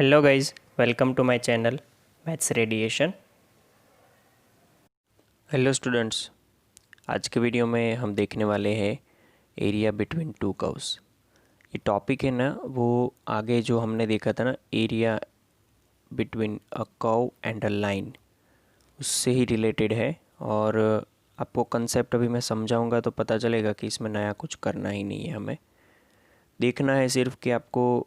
Hello guys, welcome to my channel maths radiation. Hello students, आज के video में हम देखने वाले हैं एरिया बिटवीन टू कर्व्स। ये टॉपिक है ना, वो आगे जो हमने देखा था ना, area between a curve and a line, उससे ही रिलेटेड है। और आपको कंसेप्ट अभी मैं समझाऊंगा तो पता चलेगा कि इसमें नया कुछ करना ही नहीं है। हमें देखना है सिर्फ कि आपको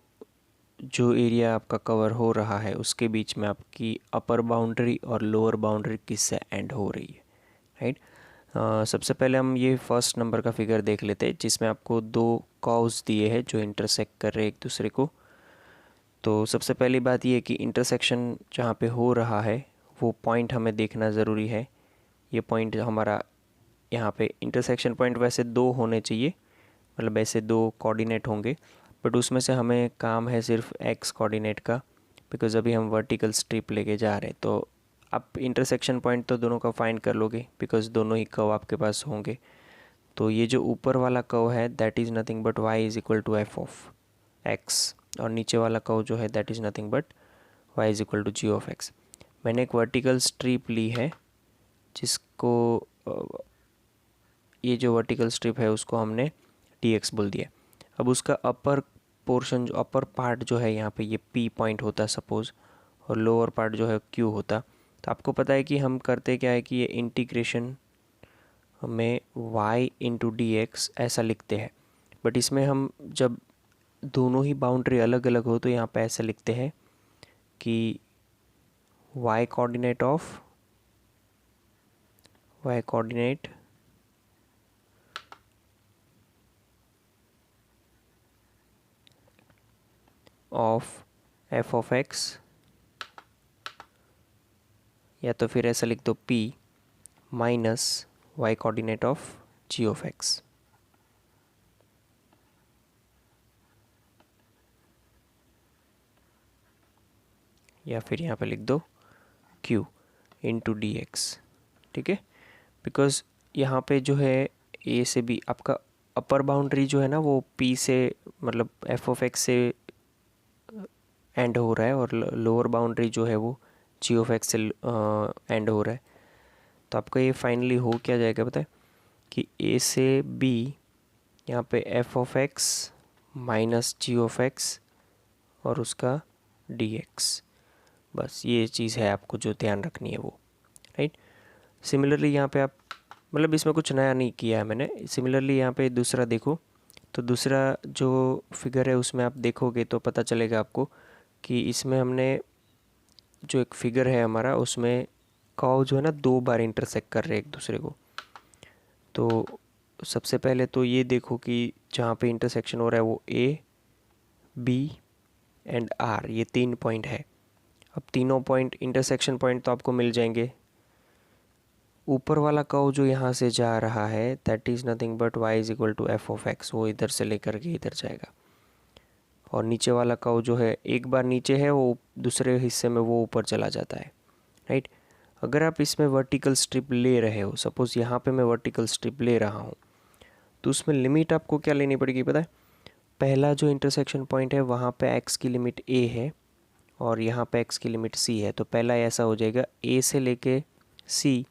जो एरिया आपका कवर हो रहा है उसके बीच में आपकी अपर बाउंड्री और लोअर बाउंड्री किससे एंड हो रही है, राइट। सबसे पहले हम ये फर्स्ट नंबर का फिगर देख लेते हैं जिसमें आपको दो कर्व्स दिए हैं जो इंटरसेक्ट कर रहे हैं एक दूसरे को। तो सबसे पहली बात ये है कि इंटरसेक्शन जहाँ पे हो रहा है वो पॉइंट हमें देखना ज़रूरी है। ये पॉइंट हमारा यहाँ पे इंटरसेक्शन पॉइंट वैसे दो होने चाहिए, मतलब ऐसे दो कोऑर्डिनेट होंगे, बट उसमें से हमें काम है सिर्फ एक्स कोऑर्डिनेट का, बिकॉज़ अभी हम वर्टिकल स्ट्रिप लेके जा रहे हैं। तो आप इंटरसेक्शन पॉइंट तो दोनों का फाइंड कर लोगे बिकॉज़ दोनों ही कर्व आपके पास होंगे। तो ये जो ऊपर वाला कर्व है that is nothing but y is equal to f of x, और नीचे वाला कर्व जो है that is nothing but y is equal to g of x. मैंने एक वर्टिकल स्ट्रिप ली है जिसको ये जो वर्टिकल स्ट्रिप है उसको हमने dx बोल दिया। अब उसका अपर पोर्शन, जो अपर पार्ट जो है यहाँ पे ये p पॉइंट होता सपोज़, और लोअर पार्ट जो है q होता। तो आपको पता है कि हम करते क्या है कि ये इंटीग्रेशन में y इंटू डी एक्स ऐसा लिखते हैं, बट इसमें हम जब दोनों ही बाउंड्री अलग अलग हो तो यहाँ पे ऐसा लिखते हैं कि y coordinate of F of x, या तो फिर ऐसा लिख दो p minus y coordinate of g of x। या फिर यहाँ पे लिख दो q इंटू डी एक्स, ठीक है। बिकॉज़ यहाँ पे जो है a से b आपका अपर बाउंड्री जो है ना वो p से, मतलब f ऑफ x से एंड हो रहा है, और लोअर बाउंड्री जो है वो g ऑफ x से एंड हो रहा है। तो आपका ये फाइनली हो क्या जाएगा पता है कि a से b यहाँ पे f of x minus g of x और उसका dx, बस ये चीज़ है आपको जो ध्यान रखनी है वो, राइट। सिमिलरली यहाँ पे आप, मतलब इसमें कुछ नया नहीं किया है मैंने। सिमिलरली यहाँ पे दूसरा देखो, तो दूसरा जो फिगर है उसमें आप देखोगे तो पता चलेगा आपको कि इसमें हमने जो एक फिगर है हमारा उसमें कर्व जो है ना दो बार इंटरसेक्ट कर रहे हैं एक दूसरे को। तो सबसे पहले तो ये देखो कि जहाँ पे इंटरसेक्शन हो रहा है वो A, B एंड R, ये तीन पॉइंट है। अब तीनों पॉइंट इंटरसेक्शन पॉइंट तो आपको मिल जाएंगे। ऊपर वाला कर्व जो यहाँ से जा रहा है that is nothing but y is equal to f of x, वो इधर से लेकर के इधर जाएगा। और नीचे वाला कर्व जो है एक बार नीचे है वो दूसरे हिस्से में वो ऊपर चला जाता है, राइट। अगर आप इसमें वर्टिकल स्ट्रिप ले रहे हो, सपोज़ यहाँ पे मैं वर्टिकल स्ट्रिप ले रहा हूँ, तो उसमें लिमिट आपको क्या लेनी पड़ेगी पता है। पहला जो इंटरसेक्शन पॉइंट है वहाँ पे x की लिमिट a है और यहाँ पे x की लिमिट c है। तो पहला ऐसा हो जाएगा a से लेके c,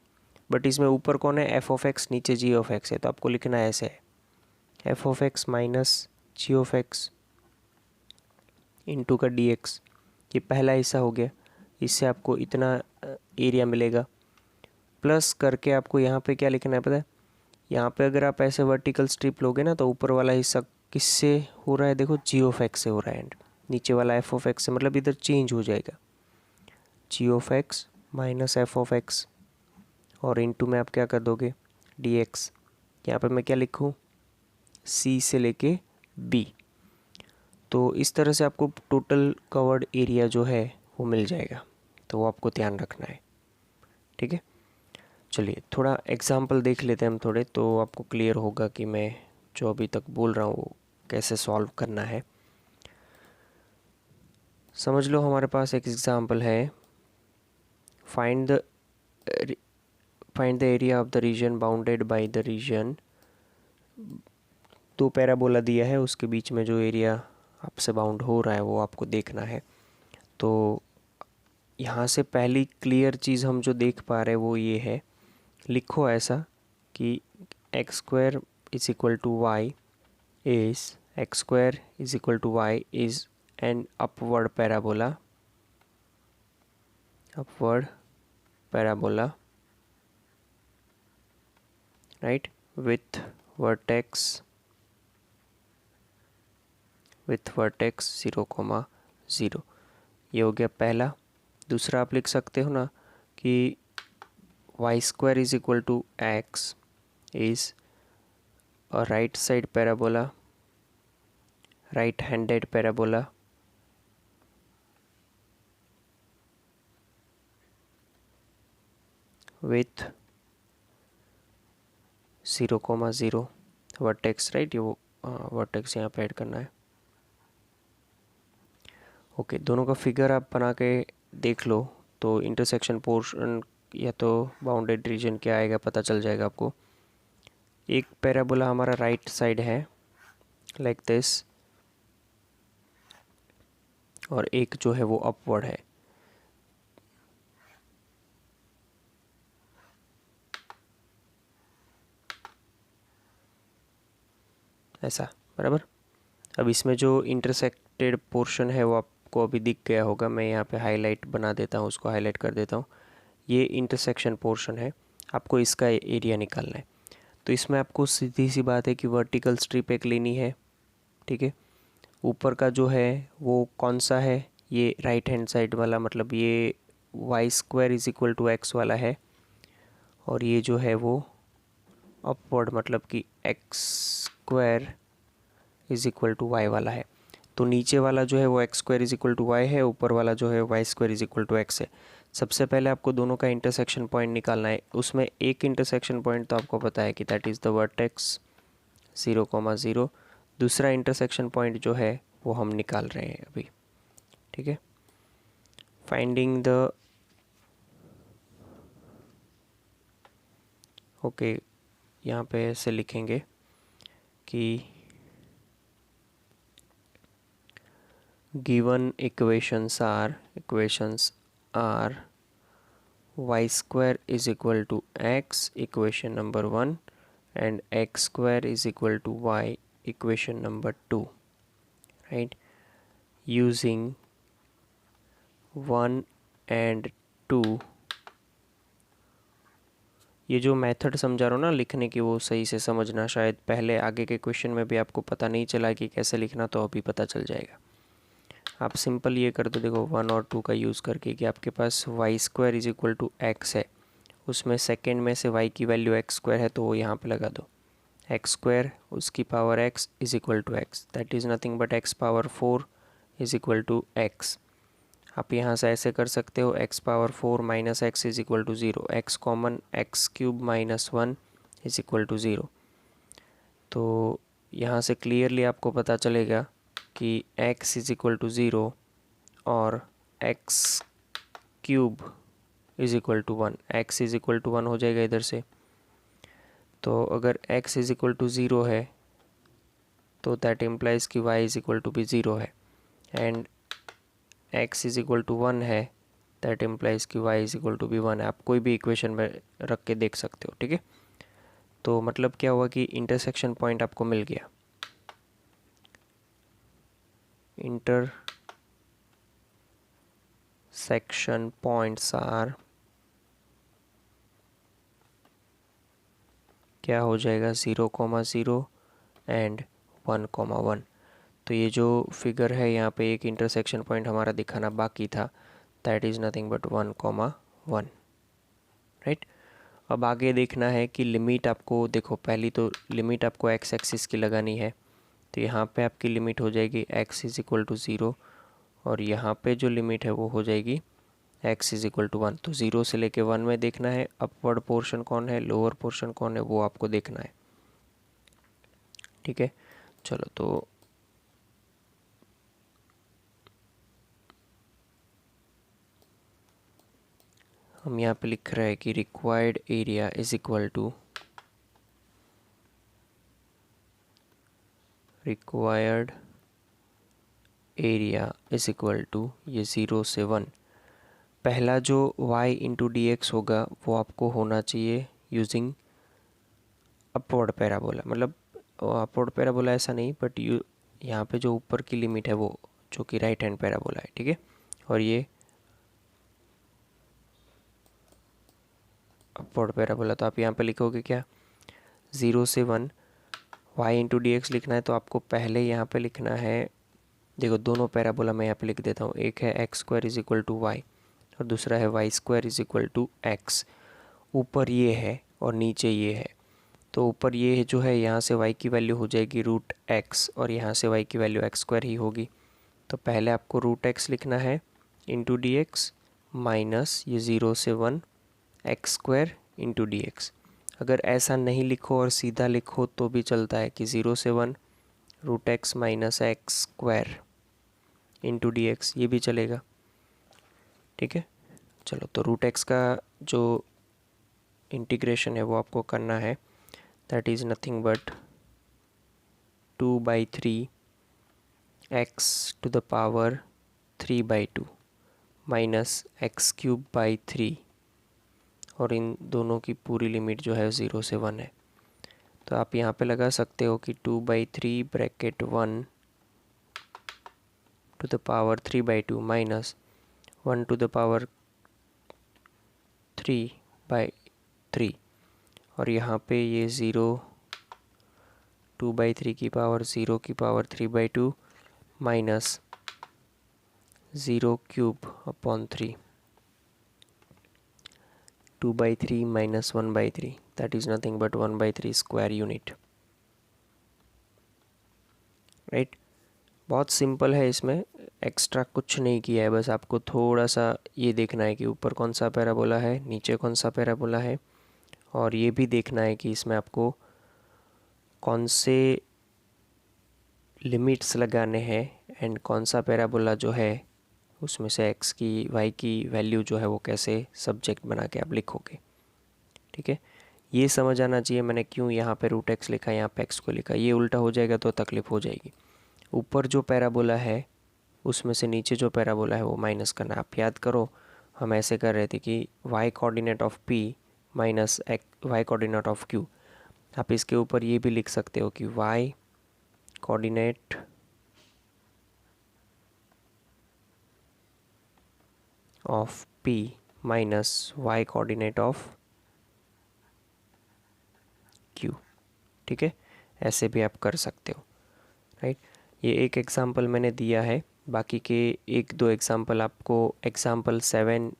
बट इसमें ऊपर कौन है f ऑफ x, नीचे g ऑफ x है। तो आपको लिखना है ऐसे है f of x minus g of x into का dx। ये पहला हिस्सा हो गया, इससे आपको इतना एरिया मिलेगा। प्लस करके आपको यहाँ पे क्या लिखना है पता है, यहाँ पे अगर आप ऐसे वर्टिकल स्ट्रिप लोगे ना तो ऊपर वाला हिस्सा किससे हो रहा है, देखो जी ऑफ एक्स से हो रहा है, एंड नीचे वाला एफ ऑफ एक्स से, मतलब इधर चेंज हो जाएगा g of x minus f of x, और इनटू में आप क्या कर दोगे डी एक्स। यहाँ पर मैं क्या लिखूँ, सी से लेके बी। तो इस तरह से आपको टोटल कवर्ड एरिया जो है वो मिल जाएगा, तो वो आपको ध्यान रखना है, ठीक है। चलिए थोड़ा एग्जाम्पल देख लेते हैं हम थोड़े, तो आपको क्लियर होगा कि मैं जो अभी तक बोल रहा हूँ वो कैसे सॉल्व करना है। समझ लो हमारे पास एक एग्जाम्पल है, find the area of the region bounded by the region. दो पैराबोला दिया है, उसके बीच में जो एरिया आपसे बाउंड हो रहा है वो आपको देखना है। तो यहाँ से पहली क्लियर चीज़ हम जो देख पा रहे हैं वो ये है, लिखो ऐसा कि x square is equal to y is x square is equal to y is an upward parabola, right, with vertex 0, 0। ये हो गया पहला। दूसरा आप लिख सकते हो ना कि y square is equal to x is a right-handed parabola with 0, 0 vertex, right. ये वो वर्टेक्स यहाँ पे ऐड करना है। ओके, दोनों का फिगर आप बना के देख लो तो इंटरसेक्शन पोर्शन या तो बाउंडेड रीजन क्या आएगा पता चल जाएगा आपको। एक पैराबोला हमारा राइट साइड है लाइक दिस, और एक जो है वो अपवर्ड है। ऐसा, बराबर। अब इसमें जो इंटरसेक्टेड पोर्शन है वो आपको अभी दिख गया होगा। मैं यहाँ पे हाईलाइट बना देता हूँ, उसको हाईलाइट कर देता हूँ। ये इंटरसेक्शन पोर्शन है, आपको इसका एरिया निकालना है। तो इसमें आपको सीधी सी बात है कि वर्टिकल स्ट्रिप एक लेनी है, ठीक है। ऊपर का जो है वो कौन सा है, ये राइट हैंड साइड वाला, मतलब ये y square is equal to x वाला है, और ये जो है वो अपवर्ड मतलब कि x square is equal to y वाला है। तो नीचे वाला जो है वो x square is equal to y है, ऊपर वाला जो है y square is equal to x है। सबसे पहले आपको दोनों का इंटरसेक्शन पॉइंट निकालना है। उसमें एक इंटरसेक्शन पॉइंट तो आपको पता है कि दैट इज़ द वर्टेक्स 0, 0। दूसरा इंटरसेक्शन पॉइंट जो है वो हम निकाल रहे हैं अभी, ठीक है। फाइंडिंग द ओके, यहाँ पे ऐसे लिखेंगे कि given equations are y square is equal to x, equation number 1, and x square is equal to y, equation number 2, right? Using 1 and 2, ये जो मेथड समझा रहा हूँ ना लिखने की, वो सही से समझना। शायद पहले आगे के क्वेश्चन में भी आपको पता नहीं चला कि कैसे लिखना, तो अभी पता चल जाएगा। आप सिंपल ये कर दो, देखो 1 और 2 का यूज़ करके कि आपके पास y square is equal to x है, उसमें सेकेंड में से y की वैल्यू एक्स स्क्वायर है तो वो यहाँ पे लगा दो। एक्स स्क्वायर उसकी power x is equal to x, that is nothing but x power 4 is equal to x. आप यहाँ से ऐसे कर सकते हो, x power 4 minus x is equal to 0, x common, x cube minus 1 is equal to 0। तो यहाँ से क्लियरली आपको पता चलेगा कि x इज इक्वल टू 0 और x cube is equal to 1, x is equal to 1 हो जाएगा इधर से। तो अगर x इज इक्वल टू 0 है तो दैट इम्प्लाइज कि y इज इक्वल टू भी 0 है, and x is equal to 1 है, दैट इम्प्लाइज कि y इज इक्वल टू भी 1 है। आप कोई भी इक्वेशन में रख के देख सकते हो, ठीक है। तो मतलब क्या हुआ कि इंटरसेक्शन पॉइंट आपको मिल गया। इंटरसेक्शन पॉइंट्स आर, क्या हो जाएगा, 0, 0 एंड 1, 1। तो ये जो फिगर है यहाँ पे एक इंटरसेक्शन पॉइंट हमारा दिखाना बाकी था, that is nothing but 1, 1, right. अब आगे देखना है कि लिमिट आपको, देखो पहली तो लिमिट आपको एक्स एक्सिस की लगानी है। तो यहाँ पे आपकी लिमिट हो जाएगी x इज इक्वल टू 0, और यहाँ पे जो लिमिट है वो हो जाएगी x इज इक्वल टू 1। तो 0 से लेके 1 में देखना है, अपवर्ड पोर्शन कौन है, लोअर पोर्शन कौन है, वो आपको देखना है, ठीक है। चलो, तो हम यहाँ पे लिख रहे हैं कि required area is equal to required area is equal to ये 0 से 1। पहला जो y इंटू डी एक्स होगा वो आपको होना चाहिए यूजिंग अपवर्ड पैराबोला, मतलब अपवर्ड पैराबोला ऐसा नहीं, बट यहाँ पे जो ऊपर की लिमिट है वो जो कि राइट हैंड पैराबोला है, ठीक है। और ये अपवर्ड पैराबोला, तो आप यहाँ पे लिखोगे क्या, 0 से 1 y इंटू डी एक्स लिखना है तो आपको पहले यहाँ पे लिखना है, देखो दोनों पैराबोला मैं यहाँ पे लिख देता हूँ, एक है x square is equal to y और दूसरा है y square is equal to x. ऊपर ये है और नीचे ये है, तो ऊपर ये है जो है यहाँ से y की वैल्यू हो जाएगी रूट एक्स और यहाँ से y की वैल्यू एक्स स्क्वायर ही होगी। तो पहले आपको रूट एक्स लिखना है इंटू डी एक्स माइनस ये 0 से 1 x square into d x. अगर ऐसा नहीं लिखो और सीधा लिखो तो भी चलता है कि 0 से 1 root x minus x square into d x, ये भी चलेगा, ठीक है। चलो, तो रूट एक्स का जो इंटीग्रेशन है वो आपको करना है, that is nothing but 2/3 x to the power 3/2 minus x cube by 3, और इन दोनों की पूरी लिमिट जो है 0 से 1 है। तो आप यहाँ पे लगा सकते हो कि 2/3 bracket 1 to the power 3/2 minus 1 to the power 3/3, और यहाँ पे ये 0 2/3 की पावर 0 की power 3/2 minus 0 cube upon 3, 2/3 minus 1/3, that is nothing but 1/3 square unit, right. बहुत सिंपल है, इसमें एक्स्ट्रा कुछ नहीं किया है, बस आपको थोड़ा सा ये देखना है कि ऊपर कौन सा पैराबोला है, नीचे कौन सा पैराबोला है, और ये भी देखना है कि इसमें आपको कौन से लिमिट्स लगाने हैं एंड कौन सा पैराबोला जो है उसमें से एक्स की वाई की वैल्यू जो है वो कैसे सब्जेक्ट बना के आप लिखोगे, ठीक है। ये समझ आना चाहिए मैंने क्यों यहाँ पे रूट एक्स लिखा, यहाँ पे एक्स को लिखा, ये उल्टा हो जाएगा तो तकलीफ हो जाएगी। ऊपर जो पैराबोला है उसमें से नीचे जो पैराबोला है वो माइनस करना। आप याद करो, हम ऐसे कर रहे थे कि y coordinate of p minus y coordinate of q। आप इसके ऊपर ये भी लिख सकते हो कि y coordinate of p minus y coordinate of q, ठीक है। ऐसे भी आप कर सकते हो, राइट। ये एक एग्जांपल मैंने दिया है, बाकी के 1-2 एग्जांपल आपको, एग्जांपल 7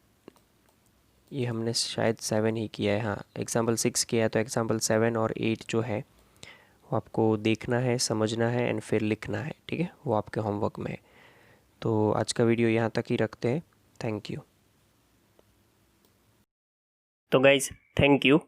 ये हमने शायद 7 ही किया है, हाँ एग्जांपल 6 किया है, तो एग्जांपल 7 और 8 जो है वो आपको देखना है, समझना है एंड फिर लिखना है, ठीक है। वो आपके होमवर्क में है। तो आज का वीडियो यहाँ तक ही रखते हैं। Thank you. तो गाइज, थैंक यू।